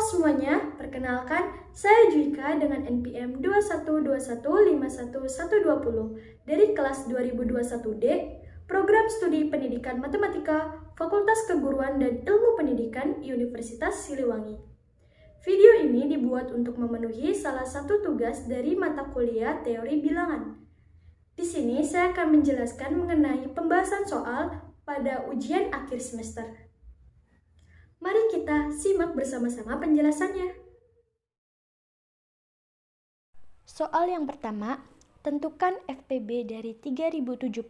semuanya, perkenalkan saya Juika dengan NPM 212151120 dari kelas 2021D, Program Studi Pendidikan Matematika, Fakultas Keguruan dan Ilmu Pendidikan Universitas Siliwangi. Video ini dibuat untuk memenuhi salah satu tugas dari mata kuliah Teori Bilangan. Di sini saya akan menjelaskan mengenai pembahasan soal pada ujian akhir semester. Mari kita simak bersama-sama penjelasannya. Soal yang pertama, tentukan FPB dari 3077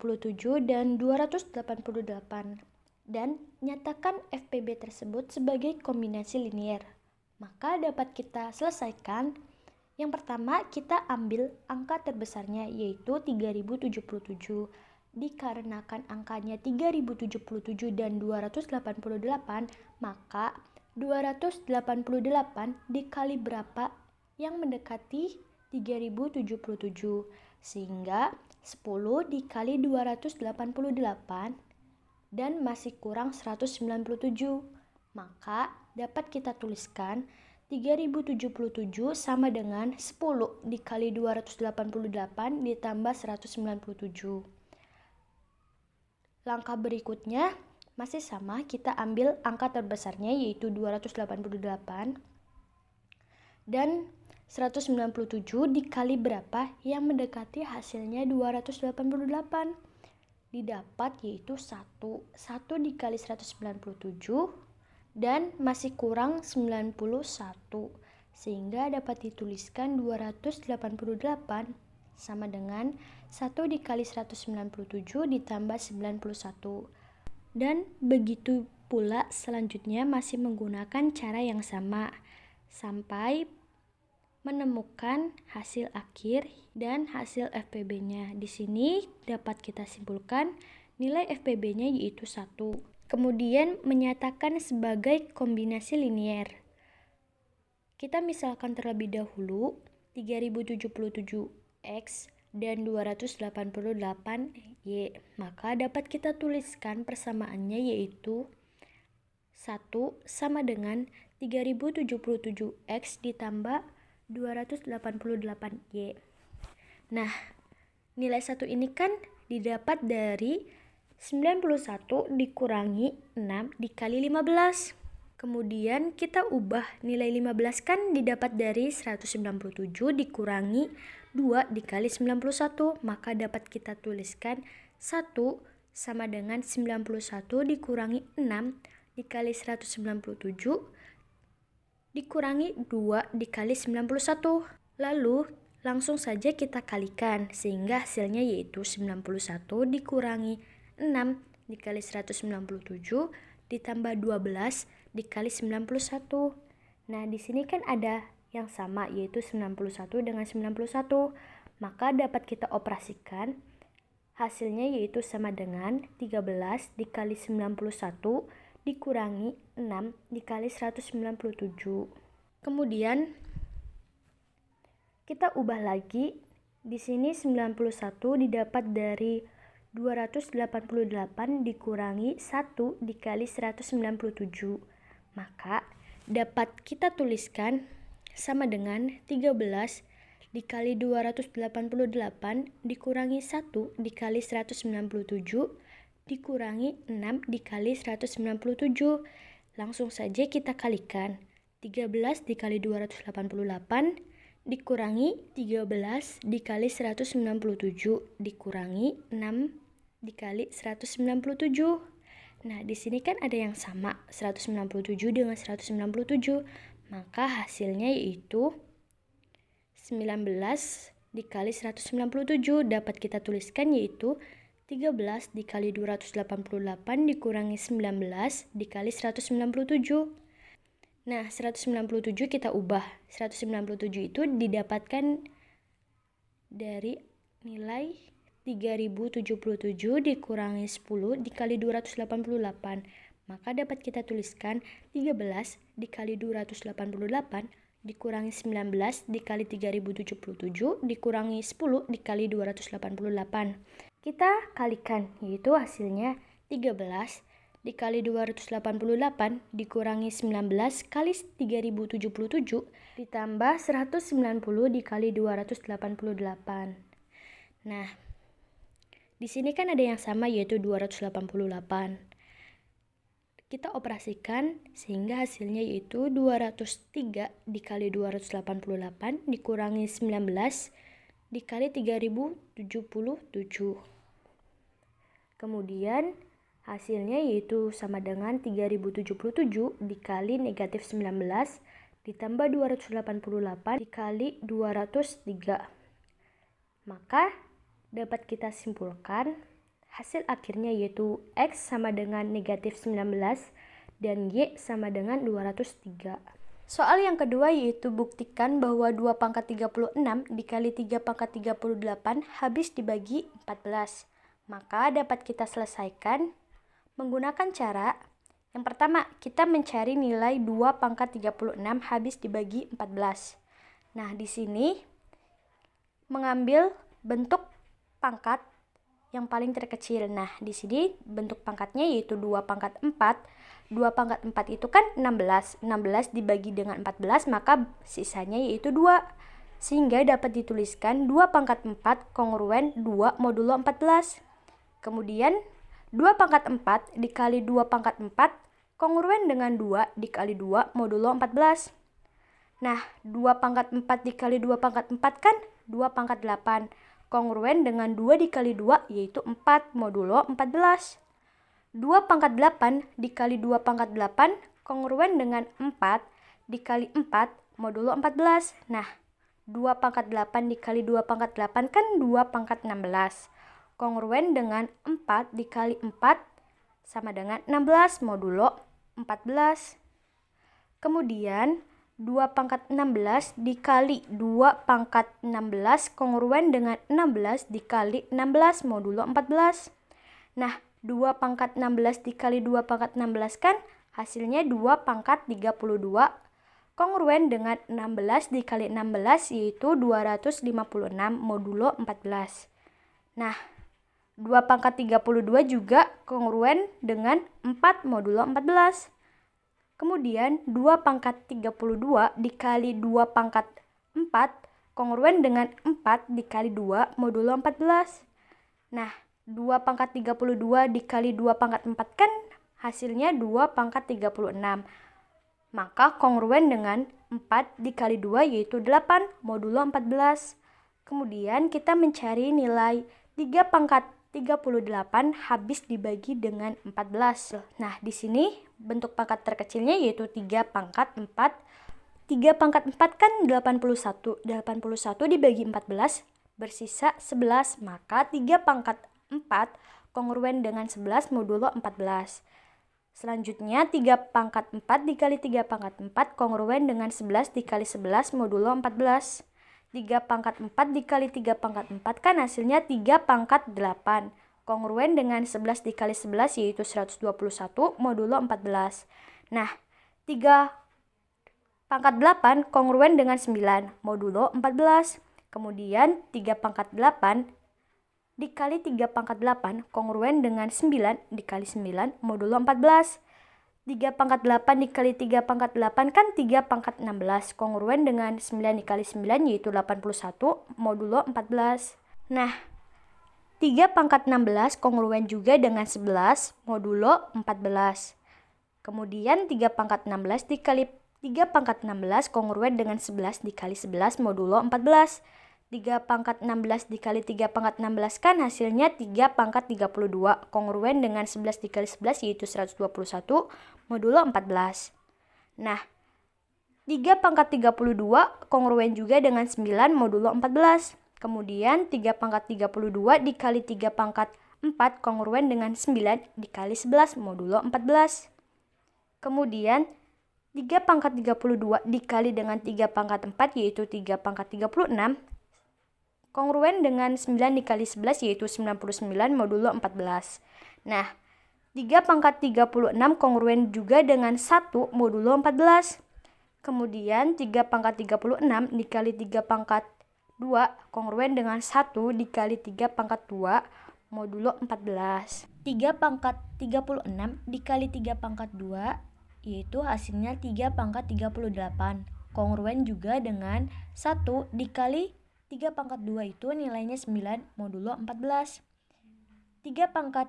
dan 288 dan nyatakan FPB tersebut sebagai kombinasi linier. Maka dapat kita selesaikan. Yang pertama, kita ambil angka terbesarnya yaitu 3077. Dikarenakan angkanya 3077 dan 288, maka 288 dikali berapa yang mendekati 3077, sehingga 10 dikali 288 dan masih kurang 197. Maka dapat kita tuliskan 3077 sama dengan 10 dikali 288 ditambah 197. Langkah berikutnya masih sama, kita ambil angka terbesarnya yaitu 288 dan 197 dikali berapa yang mendekati hasilnya 288. Didapat yaitu 1 dikali 197 dan masih kurang 91, sehingga dapat dituliskan 288 sama dengan 1 dikali 197 ditambah 91. Dan begitu pula selanjutnya masih menggunakan cara yang sama sampai menemukan hasil akhir dan hasil FPB-nya. Di sini dapat kita simpulkan nilai FPB-nya yaitu 1. Kemudian menyatakan sebagai kombinasi linier. Kita misalkan terlebih dahulu 3077X dan 288Y, maka dapat kita tuliskan persamaannya yaitu 1 sama dengan 3077X ditambah 288Y. Nah, nilai 1 ini kan didapat dari 91 dikurangi 6 dikali 15. Kemudian kita ubah nilai 15 kan didapat dari 197 dikurangi 2 dikali 91, maka dapat kita tuliskan 1 sama dengan 91 dikurangi 6 dikali 197 dikurangi 2 dikali 91. Lalu langsung saja kita kalikan sehingga hasilnya yaitu 91 dikurangi 6 dikali 197 ditambah 12 dikali 91. Nah, di sini kan ada yang sama yaitu 91 dengan 91. Maka dapat kita operasikan. Hasilnya yaitu sama dengan 13 dikali 91 dikurangi 6 dikali 197. Kemudian kita ubah lagi. Di sini 91 didapat dari 288 dikurangi 1 dikali 197. Maka dapat kita tuliskan sama dengan 13 dikali 288 dikurangi 1 dikali 197 dikurangi 6 dikali 197. Langsung saja kita kalikan. 13 dikali 288 dikurangi 13 dikali 197 dikurangi 6 dikali 197. Nah, di sini kan ada yang sama 197 dengan 197. Maka hasilnya yaitu 19 dikali 197 dapat kita tuliskan yaitu 13 dikali 288 dikurangi 19 dikali 197. Nah, 197 kita ubah. 197 itu didapatkan dari nilai 3077 dikurangi 10 dikali 288. Maka dapat kita tuliskan 13 dikali 288 dikurangi 19 dikali 3077 dikurangi 10 dikali 288. Kita kalikan, yaitu hasilnya 13 dikali 288 dikurangi 19 kali 3077 ditambah 190 dikali 288. Nah, di sini kan ada yang sama yaitu 288. Kita operasikan sehingga hasilnya yaitu 203 dikali 288 dikurangi 19 dikali 3077. Kemudian hasilnya yaitu sama dengan 3077 dikali negatif 19 ditambah 288 dikali 203. Maka dapat kita simpulkan hasil akhirnya yaitu X sama dengan negatif 19 dan Y sama dengan 203. Soal yang kedua yaitu buktikan bahwa 2 pangkat 36 dikali 3 pangkat 38 habis dibagi 14. Maka dapat kita selesaikan menggunakan cara yang pertama, kita mencari nilai 2 pangkat 36 habis dibagi 14. Nah, di sini mengambil bentuk pangkat yang paling terkecil. Nah, di sini bentuk pangkatnya yaitu 2 pangkat 4. 2 pangkat 4 itu kan 16. 16 dibagi dengan 14, maka sisanya yaitu 2. Sehingga dapat dituliskan 2 pangkat 4 kongruen 2 modulo 14. Kemudian 2 pangkat 4 dikali 2 pangkat 4 kongruen dengan 2 dikali 2 modulo 14. Nah, 2 pangkat 4 dikali 2 pangkat 4 kan 2 pangkat 8. Kongruen dengan 2 dikali 2 yaitu 4 modulo 14. 2 pangkat 8 dikali 2 pangkat 8 kongruen dengan 4 dikali 4 modulo 14. Nah, 2 pangkat 8 dikali 2 pangkat 8 kan 2 pangkat 16. Kongruen dengan 4 dikali 4 sama dengan 16 modulo 14. Kemudian 2 pangkat 16 dikali 2 pangkat 16 kongruen dengan 16 dikali 16 modulo 14. Nah, 2 pangkat 16 dikali 2 pangkat 16 kan hasilnya 2 pangkat 32 kongruen dengan 16 dikali 16 yaitu 256 modulo 14. Nah, 2 pangkat 32 juga kongruen dengan 4 modulo 14. Kemudian 2 pangkat 32 dikali 2 pangkat 4 kongruen dengan 4 dikali 2 modulo 14. Nah, 2 pangkat 32 dikali 2 pangkat 4 kan hasilnya 2 pangkat 36. Maka kongruen dengan 4 dikali 2 yaitu 8 modulo 14. Kemudian kita mencari nilai 3 pangkat 38 habis dibagi dengan 14. Nah, di sini bentuk pangkat terkecilnya yaitu 3 pangkat 4. 3 pangkat 4 kan 81. 81 dibagi 14 bersisa 11. Maka 3 pangkat 4 kongruen dengan 11 modulo 14. Selanjutnya 3 pangkat 4 dikali 3 pangkat 4 kongruen dengan 11 dikali 11 modulo 14. 3 pangkat 4 dikali 3 pangkat 4 kan hasilnya 3 pangkat 8. Kongruen dengan 11 dikali 11 yaitu 121 modulo 14. Nah, 3 pangkat 8 kongruen dengan 9 modulo 14. Kemudian 3 pangkat 8 dikali 3 pangkat 8 kongruen dengan 9 dikali 9 modulo 14. 3 pangkat 8 dikali 3 pangkat 8 kan 3 pangkat 16. Kongruen dengan 9 dikali 9 yaitu 81 modulo 14. Nah, 3 pangkat 16 kongruen juga dengan 11 modulo 14. Kemudian 3 pangkat 16 dikali 3 pangkat 16 kongruen dengan 11 dikali 11 modulo 14. 3 pangkat 16 dikali 3 pangkat 16 kan hasilnya 3 pangkat 32. Kongruen dengan 11 dikali 11 yaitu 121 modulo 14. Nah, 3 pangkat 32 kongruen juga dengan 9 modulo 14. Kemudian 3 pangkat 32 dikali 3 pangkat 4 kongruen dengan 9 dikali 11 modulo 14. Kemudian 3 pangkat 32 dikali dengan 3 pangkat 4 yaitu 3 pangkat 36. Kongruen dengan 9 dikali 11 yaitu 99 modulo 14. Nah, 3 pangkat 36 kongruen juga dengan 1 modulo 14. Kemudian 3 pangkat 36 dikali 3 pangkat 2 kongruen dengan 1 dikali 3 pangkat 2 modulo 14. 3 pangkat 36 dikali 3 pangkat 2 yaitu hasilnya 3 pangkat 38. Kongruen juga dengan 1 dikali 3 pangkat 2 itu nilainya 9 modulo 14. 3 pangkat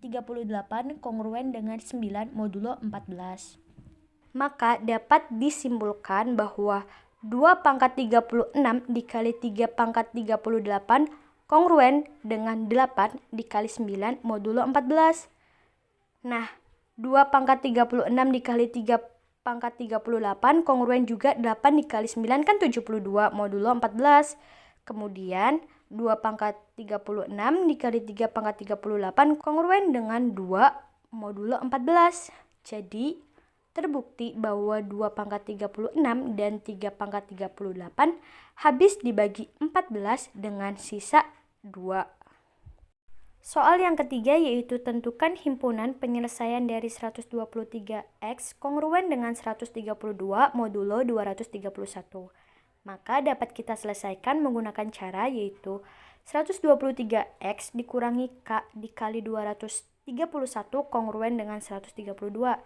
38 kongruen dengan 9 modulo 14. Maka dapat disimpulkan bahwa 2 pangkat 36 dikali 3 pangkat 38 kongruen dengan 8 dikali 9 modulo 14. Nah, 2 pangkat 36 dikali 3 pangkat 38 kongruen juga 8 dikali 9 kan 72 modulo 14. Kemudian 2 pangkat 36 dikali 3 pangkat 38 kongruen dengan 2 modulo 14. Jadi terbukti bahwa 2 pangkat 36 dan 3 pangkat 38 habis dibagi 14 dengan sisa 2. Soal yang ketiga yaitu tentukan himpunan penyelesaian dari 123X kongruen dengan 132 modulo 231. Maka dapat kita selesaikan menggunakan cara yaitu 123X dikurangi K dikali 231 kongruen dengan 132.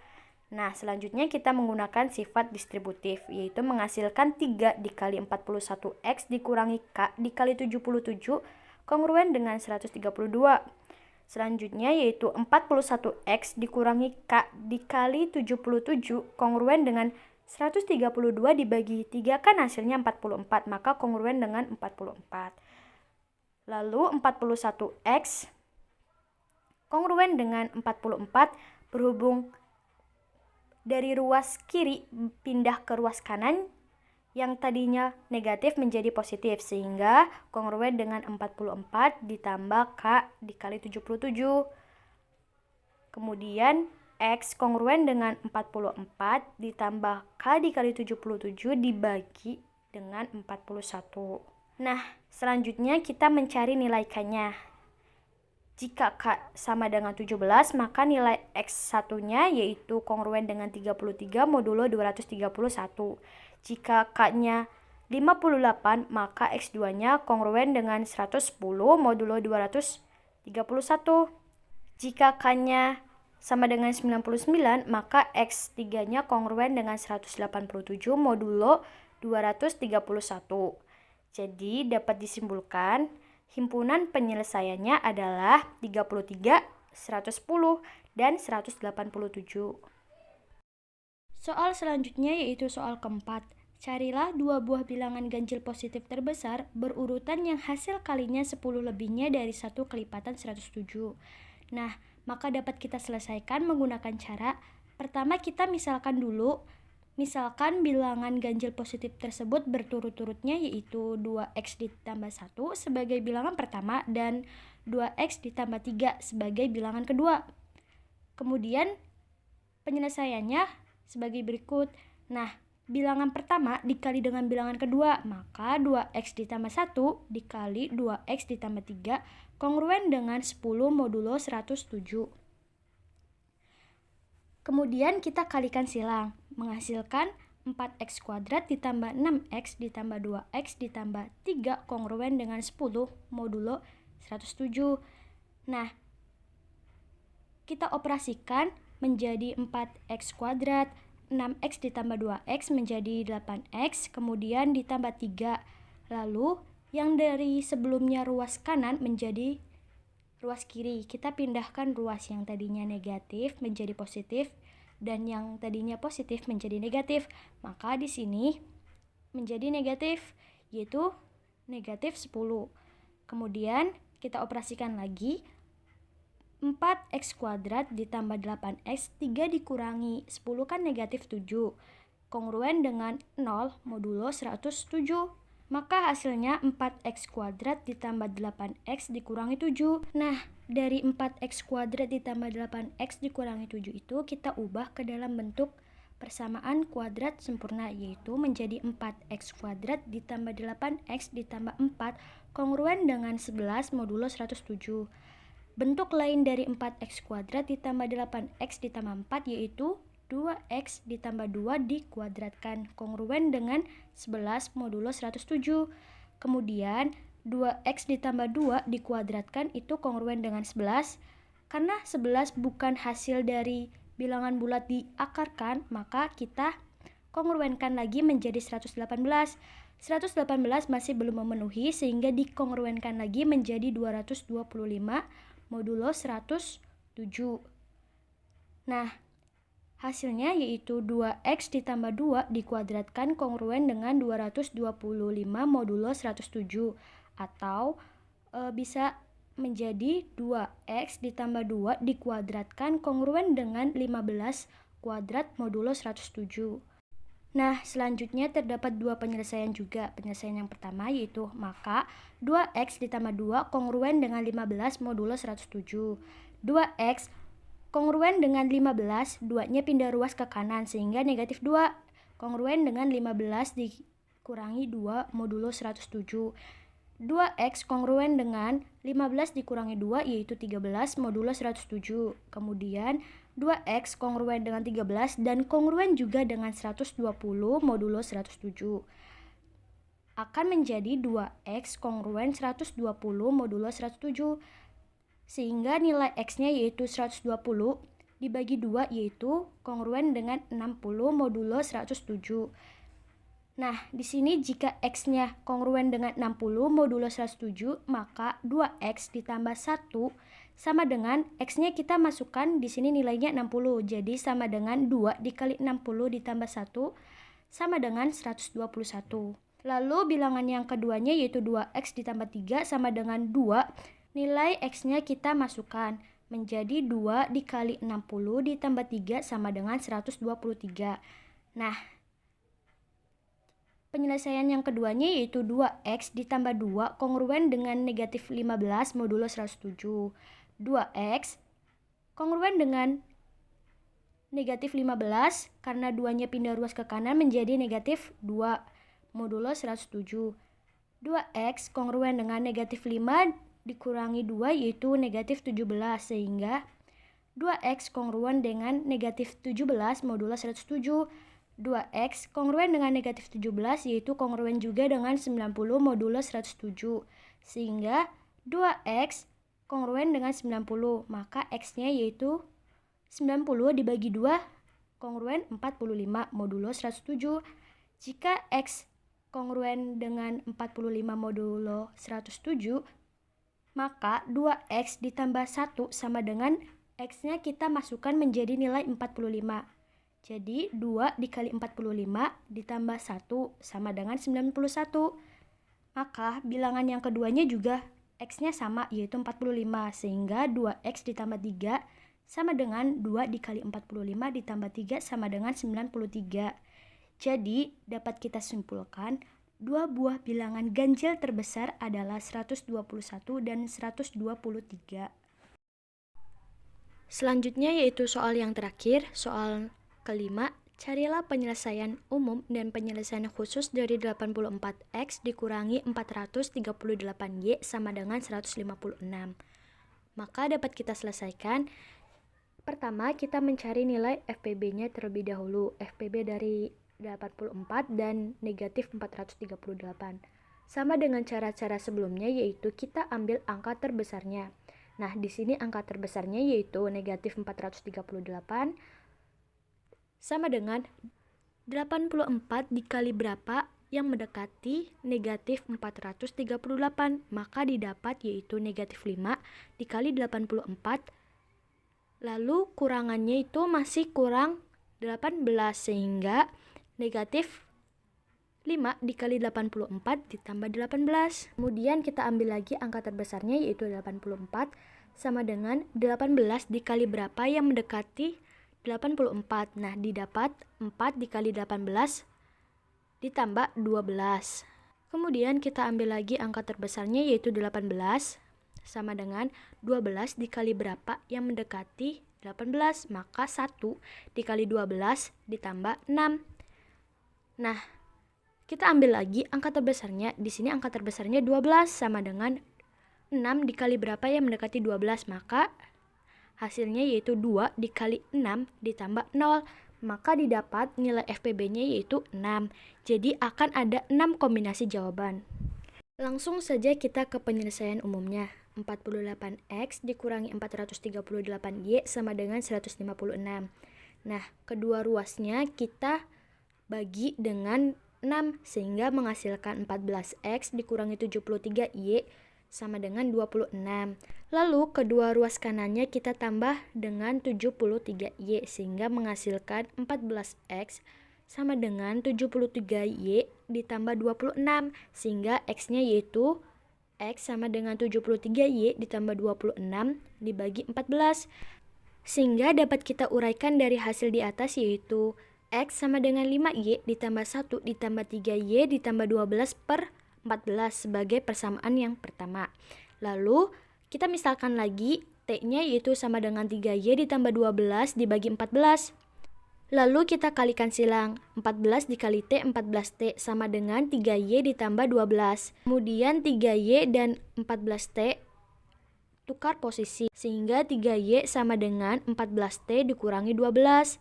Nah, selanjutnya kita menggunakan sifat distributif, yaitu menghasilkan 3 dikali 41X dikurangi K dikali 77 kongruen dengan 132. Selanjutnya yaitu 41X dikurangi K dikali 77 kongruen dengan 132 dibagi 3 kan hasilnya 44, maka kongruen dengan 44. Lalu 41X kongruen dengan 44 berhubung dari ruas kiri pindah ke ruas kanan yang tadinya negatif menjadi positif, sehingga kongruen dengan 44 ditambah K dikali 77. Kemudian X kongruen dengan 44 ditambah K dikali 77 dibagi dengan 41. Nah, selanjutnya kita mencari nilai K-nya. Jika K sama dengan 17, maka nilai X1-nya yaitu kongruen dengan 33 modulo 231. Jika K-nya 58, maka X2-nya kongruen dengan 110 modulo 231. Jika K-nya sama dengan 99, maka X3-nya kongruen dengan 187 modulo 231. Jadi dapat disimpulkan himpunan penyelesaiannya adalah 33, 110, dan 187. Soal selanjutnya yaitu soal keempat. Carilah 2 buah bilangan ganjil positif terbesar berurutan yang hasil kalinya 10 lebihnya dari 1 kelipatan 107. Nah, maka dapat kita selesaikan menggunakan cara pertama kita misalkan dulu. Misalkan bilangan ganjil positif tersebut berturut-turutnya yaitu 2X ditambah 1 sebagai bilangan pertama dan 2X ditambah 3 sebagai bilangan kedua. Kemudian penyelesaiannya sebagai berikut. Nah, bilangan pertama dikali dengan bilangan kedua, maka 2X ditambah 1 dikali 2X ditambah 3 kongruen dengan 10 modulo 107. Kemudian kita kalikan silang, menghasilkan 4X kuadrat ditambah 6X ditambah 2X ditambah 3 kongruen dengan 10 modulo 107. Nah, kita operasikan menjadi 4X kuadrat, 6X ditambah 2X menjadi 8X, kemudian ditambah 3. Lalu, yang dari sebelumnya ruas kanan menjadi ruas kiri. Kita pindahkan ruas yang tadinya negatif menjadi positif dan yang tadinya positif menjadi negatif. Maka di sini menjadi negatif, yaitu negatif 10. Kemudian kita operasikan lagi 4X kuadrat ditambah 8X, 3 dikurangi 10 kan negatif 7. Kongruen dengan 0 modulo 107. Maka hasilnya 4X kuadrat ditambah 8X dikurangi 7. Nah, dari 4X kuadrat ditambah 8X dikurangi 7 itu kita ubah ke dalam bentuk persamaan kuadrat sempurna, yaitu menjadi 4X kuadrat ditambah 8X ditambah 4 kongruen dengan 11 modulo 107. Bentuk lain dari 4X kuadrat ditambah 8X ditambah 4 yaitu 2X ditambah 2 dikuadratkan kongruen dengan 11 modulo 107. Kemudian 2x ditambah 2 dikuadratkan itu kongruen dengan 11. Karena 11 bukan hasil dari bilangan bulat diakarkan, maka kita kongruenkan lagi menjadi 118. 118 masih belum memenuhi sehingga dikongruenkan lagi menjadi 225 modulo 107. Nah, hasilnya yaitu 2x ditambah 2 dikuadratkan kongruen dengan 225 modulo 107 atau bisa menjadi 2x ditambah 2 dikuadratkan kongruen dengan 15 kuadrat modulo 107. Nah, selanjutnya terdapat dua penyelesaian juga. Penyelesaian yang pertama yaitu maka 2x ditambah 2 kongruen dengan 15 modulo 107. 2x kongruen dengan 15, 2-nya pindah ruas ke kanan sehingga negatif 2. Kongruen dengan 15 dikurangi 2 modulo 107. 2x kongruen dengan 15 dikurangi 2 yaitu 13 modulo 107. Kemudian 2x kongruen dengan 13 dan kongruen juga dengan 120 modulo 107. Akan menjadi 2x kongruen 120 modulo 107. Sehingga nilai x-nya yaitu 120 dibagi 2 yaitu kongruen dengan 60 modulo 107. Nah, di sini jika x-nya kongruen dengan 60 modulo 107, maka 2x ditambah 1 sama dengan x-nya kita masukkan di sini nilainya 60. Jadi sama dengan 2 dikali 60 ditambah 1 sama dengan 121. Lalu bilangan yang keduanya yaitu 2x ditambah 3 sama dengan 2. Nilai x-nya kita masukkan menjadi 2 dikali 60 ditambah 3 sama dengan 123. Nah, penyelesaian yang keduanya yaitu 2x ditambah 2 kongruen dengan negatif 15 modulo 107. 2x kongruen dengan negatif 15 karena 2-nya pindah ruas ke kanan menjadi negatif 2 modulo 107. 2x kongruen dengan negatif 5 dikurangi 2 yaitu negatif 17 sehingga 2x kongruen dengan negatif 17 modulo 107. 2x kongruen dengan negatif 17 yaitu kongruen juga dengan 90 modulo 107 sehingga 2x kongruen dengan 90 maka x-nya yaitu 90 dibagi 2 kongruen 45 modulo 107. Jika x kongruen dengan 45 modulo 107 maka 2x ditambah 1 sama dengan x-nya kita masukkan menjadi nilai 45. Jadi 2 dikali 45 ditambah 1 sama dengan 91. Maka bilangan yang keduanya juga x-nya sama yaitu 45 sehingga 2x ditambah 3 sama dengan 2 dikali 45 ditambah 3 sama dengan 93. Jadi dapat kita simpulkan dua buah bilangan ganjil terbesar adalah 121 dan 123. Selanjutnya yaitu soal yang terakhir, soal kelima, carilah penyelesaian umum dan penyelesaian khusus dari 84x dikurangi 438y sama dengan 156. Maka dapat kita selesaikan. Pertama, kita mencari nilai FPB-nya terlebih dahulu. FPB dari 84 dan negatif 438. Sama dengan cara-cara sebelumnya yaitu kita ambil angka terbesarnya. Nah, di sini angka terbesarnya yaitu negatif 438 sama dengan 84 dikali berapa yang mendekati negatif 438. Maka didapat yaitu negatif 5 dikali 84. Lalu kurangannya itu masih kurang 18 sehingga negatif 5 dikali 84 ditambah 18. Kemudian kita ambil lagi angka terbesarnya yaitu 84 sama dengan 18 dikali berapa yang mendekati 84. Nah, didapat 4 dikali 18 ditambah 12. Kemudian kita ambil lagi angka terbesarnya yaitu 18 sama dengan 12 dikali berapa yang mendekati 18. Maka 1 dikali 12 ditambah 6. Nah, kita ambil lagi angka terbesarnya. Di sini angka terbesarnya 12 sama dengan 6 dikali berapa yang mendekati 12. Maka hasilnya yaitu 2 dikali 6 ditambah 0. Maka didapat nilai FPB-nya yaitu 6. Jadi akan ada 6 kombinasi jawaban. Langsung saja kita ke penyelesaian umumnya. 48X dikurangi 438Y sama dengan 156. Nah, kedua ruasnya kita bagi dengan 6 sehingga menghasilkan 14X dikurangi 73Y sama dengan 26. Lalu kedua ruas kanannya kita tambah dengan 73Y sehingga menghasilkan 14X sama dengan 73Y ditambah 26 sehingga X-nya yaitu X sama dengan 73Y ditambah 26 dibagi 14 sehingga dapat kita uraikan dari hasil di atas yaitu X sama dengan 5Y ditambah 1 ditambah 3Y ditambah 12 per 14 sebagai persamaan yang pertama. Lalu kita misalkan lagi T-nya yaitu sama dengan 3Y ditambah 12 dibagi 14. Lalu kita kalikan silang, 14 dikali T 14T sama dengan 3Y ditambah 12. Kemudian 3Y dan 14T tukar posisi, sehingga 3Y sama dengan 14T dikurangi 12.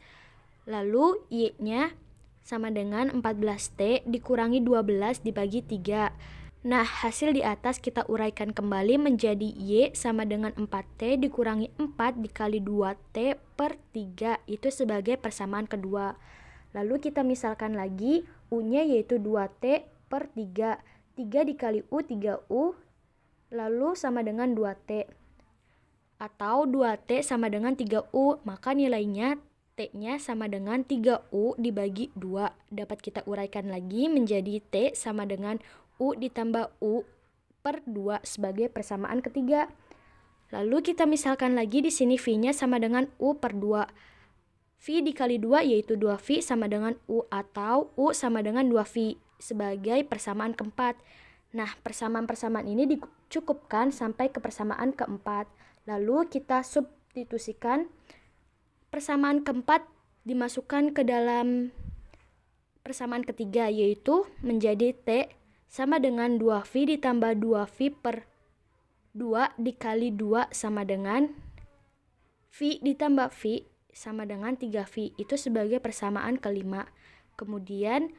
Lalu Y-nya sama dengan 14T dikurangi 12 dibagi 3. Nah, hasil di atas kita uraikan kembali menjadi Y sama dengan 4T dikurangi 4 dikali 2T per 3. Itu sebagai persamaan kedua. Lalu kita misalkan lagi U-nya yaitu 2T per 3. 3 dikali U, 3U. Lalu sama dengan 2T. Atau 2T sama dengan 3U. Maka nilainya T-nya sama dengan 3U dibagi 2. Dapat kita uraikan lagi menjadi T sama dengan U ditambah U per 2 sebagai persamaan ketiga. Lalu kita misalkan lagi di sini V-nya sama dengan U per 2. V dikali 2 yaitu 2V sama dengan U atau U sama dengan 2V sebagai persamaan keempat. Nah, persamaan-persamaan ini dicukupkan sampai ke persamaan keempat. Lalu kita substitusikan persamaan keempat dimasukkan ke dalam persamaan ketiga yaitu menjadi T sama dengan 2V ditambah 2V per 2 dikali 2 sama dengan V ditambah V sama dengan 3V. Itu sebagai persamaan kelima. Kemudian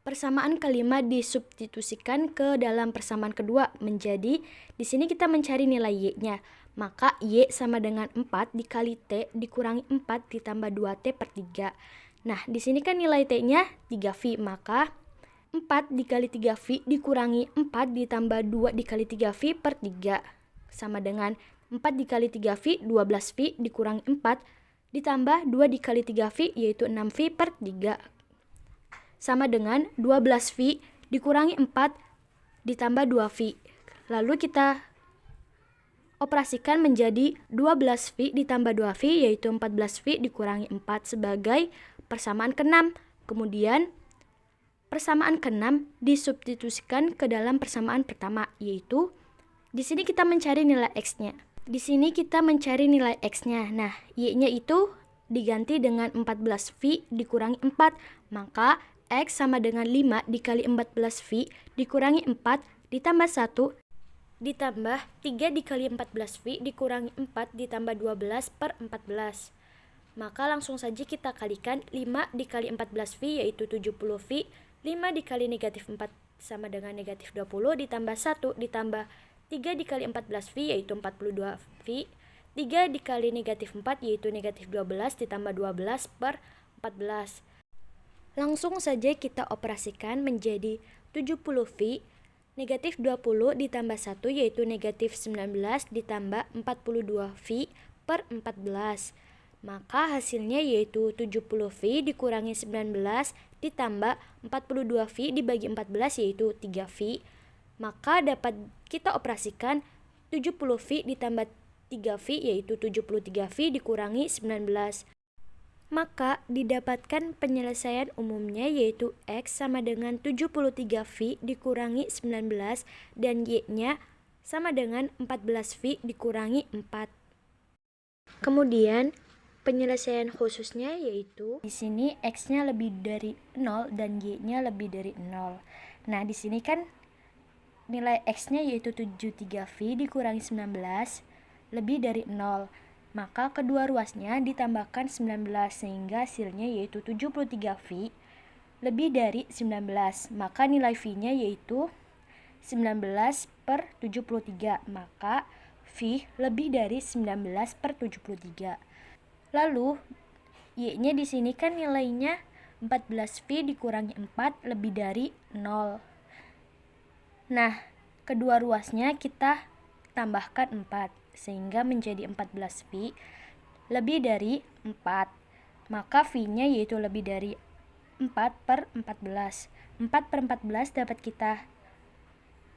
persamaan kelima disubstitusikan ke dalam persamaan kedua menjadi, di sini kita mencari nilai Y-nya. Maka Y sama dengan 4 dikali T dikurangi 4 ditambah 2T per 3. Nah, di sini kan nilai T-nya 3V, maka 4 dikali 3V dikurangi 4 ditambah 2 dikali 3V per 3. Sama dengan 4 dikali 3V, 12V dikurangi 4 ditambah 2 dikali 3V yaitu 6V per 3. Sama dengan 12V dikurangi 4 ditambah 2V. Lalu kita operasikan menjadi 12V ditambah 2V yaitu 14V dikurangi 4 sebagai persamaan ke-6. Kemudian persamaan ke-6 disubstitusikan ke dalam persamaan pertama, yaitu di sini kita mencari nilai X-nya. Di sini kita mencari nilai X-nya. Nah, Y-nya itu diganti dengan 14V dikurangi 4. Maka X sama dengan 5 dikali 14V dikurangi 4 ditambah 1 ditambah 3 dikali 14V dikurangi 4 ditambah 12 per 14. Maka langsung saja kita kalikan 5 dikali 14V yaitu 70V. 5 dikali negatif 4 sama dengan negatif 20 ditambah 1 ditambah 3 dikali 14V yaitu 42V. 3 dikali negatif 4 yaitu negatif 12 ditambah 12 per 14. Langsung saja kita operasikan menjadi 70V. Negatif 20 ditambah 1 yaitu negatif 19 ditambah 42V per 14. Maka hasilnya yaitu 70V dikurangi 19 ditambah 42V dibagi 14 yaitu 3V. Maka dapat kita operasikan 70V ditambah 3V yaitu 73V dikurangi 19. Maka didapatkan penyelesaian umumnya yaitu X sama dengan 73V dikurangi 19 dan Y-nya sama dengan 14V dikurangi 4. Kemudian penyelesaian khususnya yaitu di sini X-nya lebih dari 0 dan Y-nya lebih dari 0. Nah, di sini kan nilai X-nya yaitu 73V dikurangi 19 lebih dari 0. Maka kedua ruasnya ditambahkan 19 sehingga hasilnya yaitu 73V lebih dari 19. Maka nilai V-nya yaitu 19/73, maka V lebih dari 19/73. Lalu Y-nya di sini kan nilainya 14V dikurangi 4 lebih dari 0. Nah, kedua ruasnya kita tambahkan 4 sehingga menjadi 14V lebih dari 4. Maka V-nya yaitu lebih dari 4/14. 4/14 dapat kita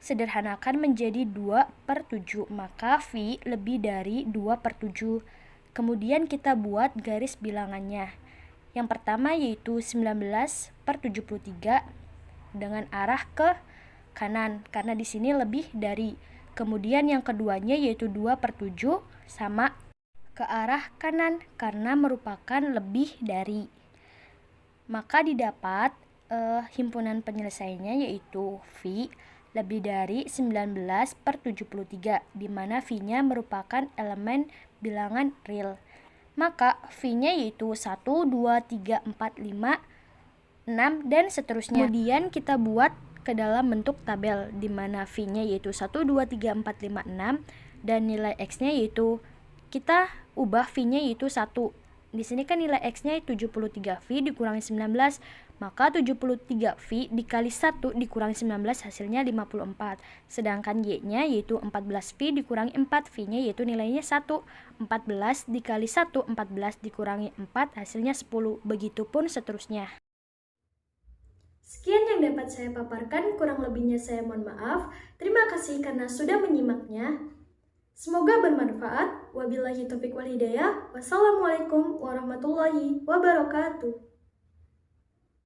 sederhanakan menjadi 2/7. Maka V lebih dari 2/7. Kemudian kita buat garis bilangannya. Yang pertama yaitu 19/73 dengan arah ke kanan karena di sini lebih dari. Kemudian yang keduanya yaitu 2/7 sama ke arah kanan karena merupakan lebih dari. Maka didapat himpunan penyelesaiannya yaitu V lebih dari 19/73, di mana V-nya merupakan elemen bilangan real. Maka V-nya yaitu 1, 2, 3, 4, 5, 6, dan seterusnya. Kemudian kita buat ke dalam bentuk tabel, di mana V-nya yaitu 1, 2, 3, 4, 5, 6, dan nilai X-nya yaitu kita ubah V-nya yaitu 1. Di sini kan nilai X-nya 73V dikurangi 19, maka 73V dikali 1 dikurangi 19 hasilnya 54. Sedangkan Y-nya yaitu 14V dikurangi 4, V-nya yaitu nilainya 1. 14 dikali 1, 14 dikurangi 4 hasilnya 10. Begitupun seterusnya. Sekian yang dapat saya paparkan, kurang lebihnya saya mohon maaf. Terima kasih karena sudah menyimaknya. Semoga bermanfaat. Wabillahi taufiq wal hidayah. Wassalamualaikum warahmatullahi wabarakatuh.